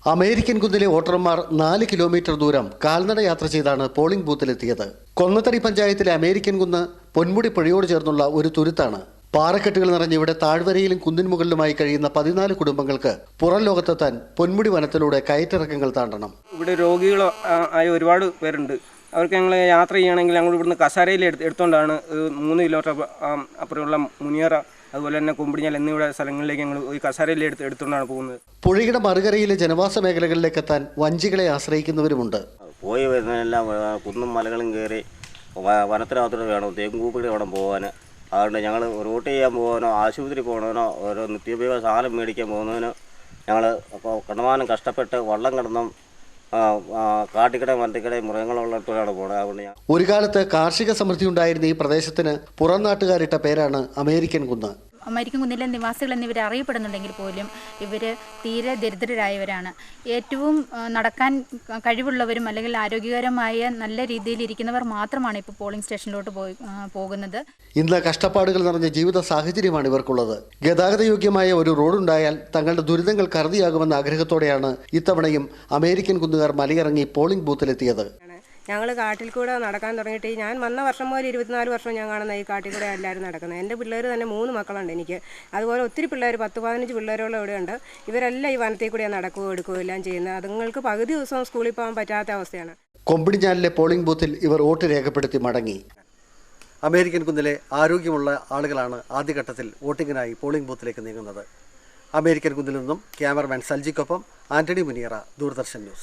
American കുന്നിലെ വോട്ടർമാർ 4 kilometre ദൂരം കാൽനട യാത്ര ചെയ്താണ് പോളിംഗ് ബൂത്തിലെത്തിയത്. കൊന്നത്തടി പഞ്ചായത്തിലെ അമേരിക്കൻ കുന്ന് പൊന്മുടി പുഴയോട് ചേർന്നുള്ള ഒരു തുരുത്താണ്. പാറക്കെട്ടുകൾ നിറഞ്ഞ് ഇവിടെ താഴ്വരയിലും കുന്നിൻ മുകളിലുമായി കഴിയുന്ന 14 കുടുംബങ്ങൾക്ക് പുറം ലോകത്തെത്താൻ പൊന്മുടി വനത്തിലൂടെ കയറ്റിറക്കങ്ങൾ താണ്ടണം. ഇവിടെ രോഗികൾ ആയ ഒരുപാട് പേരുണ്ട്. അവർക്ക് ഞങ്ങൾ യാത്ര ചെയ്യണമെങ്കിൽ ഞങ്ങൾ ഇവിടുന്ന് കസാരയിൽ എടുത്തുകൊണ്ടാണ് 3 കിലോമീറ്റർ അപ്പുറമുള്ള മുനിയറ അതുപോലെ തന്നെ കുമ്പിടിഞ്ഞാൽ എന്നിവിടെ സ്ഥലങ്ങളിലേക്ക് ഞങ്ങൾ ഈ കസാരയിൽ എടുത്തുകൊണ്ടാണ് പോകുന്നത്. പുഴയുടെ മറുകരയിലെ ജനവാസ മേഖലകളിലേക്ക് എത്താൻ വഞ്ചികളെ ആശ്രയിക്കുന്നവരുമുണ്ട്. പോയി വരുന്നതെല്ലാം കുന്നും മലകളും കയറി വനത്തിനകത്തോടെ വേണം, തേങ്കൂപ്പിടി വേണം പോകാൻ. അതുകൊണ്ട് ഞങ്ങൾ റൂട്ട് ചെയ്യാൻ പോകാനോ ആശുപത്രി പോകണോ ഓരോ നിത്യോപയോഗ സാധനം മേടിക്കാൻ പോകുന്നതിന് ഞങ്ങൾ കണ്ടമാനം കഷ്ടപ്പെട്ട് വള്ളം കിടന്നും കാട്ടിക്കട മരത്തിക്കട മൃഗങ്ങളുള്ളിടത്തോടാണ് പോകുന്നത്. അതുകൊണ്ട് ഒരു കാലത്ത് കാർഷിക സമൃദ്ധി ഉണ്ടായിരുന്ന ഈ പ്രദേശത്തിന് പുറം നാട്ടുകാരിട്ട പേരാണ് അമേരിക്കൻ കുന്ന്. അമേരിക്കൻ കുന്നിലെ നിവാസികൾ എന്നിവർ അറിയപ്പെടുന്നുണ്ടെങ്കിൽ പോലും ഇവർ തീരെ ദരിദ്രരായവരാണ്. ഏറ്റവും നടക്കാൻ കഴിവുള്ളവരും അല്ലെങ്കിൽ ആരോഗ്യകരമായ നല്ല രീതിയിൽ ഇരിക്കുന്നവർ മാത്രമാണ് ഇപ്പോൾ പോളിംഗ് സ്റ്റേഷനിലോട്ട് പോകുന്നത്. ഇന്ന് കഷ്ടപ്പാടുകൾ നിറഞ്ഞ ജീവിത സാഹചര്യമാണ് ഇവർക്കുള്ളത്. ഗതാഗത യോഗ്യമായ ഒരു റോഡുണ്ടായാൽ തങ്ങളുടെ ദുരിതങ്ങൾ കറുതിയാകുമെന്ന ആഗ്രഹത്തോടെയാണ് ഇത്തവണയും അമേരിക്കൻ കുന്നുകാർ മലയിറങ്ങി പോളിംഗ് ബൂത്തിലെത്തിയത്. ഞങ്ങൾ കാട്ടിൽ കൂടെ നടക്കാൻ തുടങ്ങിയിട്ട് ഞാൻ വന്ന വർഷം മുതൽ 24 വർഷം ഞാൻ കാണുന്ന ഈ കാട്ടിൽ കൂടെ എല്ലാവരും നടക്കുന്നത്. എൻ്റെ പിള്ളേർ തന്നെ 3 മക്കളുണ്ട് എനിക്ക്. അതുപോലെ ഒത്തിരി പിള്ളേർ 10-15 പിള്ളേരോളം ഇവിടെയുണ്ട്. ഇവരെല്ലാം ഈ വനത്തിൽ കൂടെ നടക്കുകയോ എടുക്കുകയോ എല്ലാം ചെയ്യുന്നത്. അതുങ്ങൾക്ക് പകുതി ദിവസം സ്കൂളിൽ പോകാൻ പറ്റാത്ത അവസ്ഥയാണ്. കൊമ്പിടിഞ്ഞാലിലെ പോളിംഗ് ബൂത്തിൽ ഇവർ വോട്ട് രേഖപ്പെടുത്തി മടങ്ങി. അമേരിക്കൻ കുന്നിലെ ആരോഗ്യമുള്ള ആളുകളാണ് ആദ്യഘട്ടത്തിൽ വോട്ടിങ്ങിനായി പോളിംഗ് ബൂത്തിലേക്ക് നീങ്ങുന്നത്. അമേരിക്കൻ കുന്നിൽ നിന്നും ക്യാമറമാൻ സൽജിക്കൊപ്പം ആന്റണി മുനിയറ, ദൂരദർശൻ ന്യൂസ്.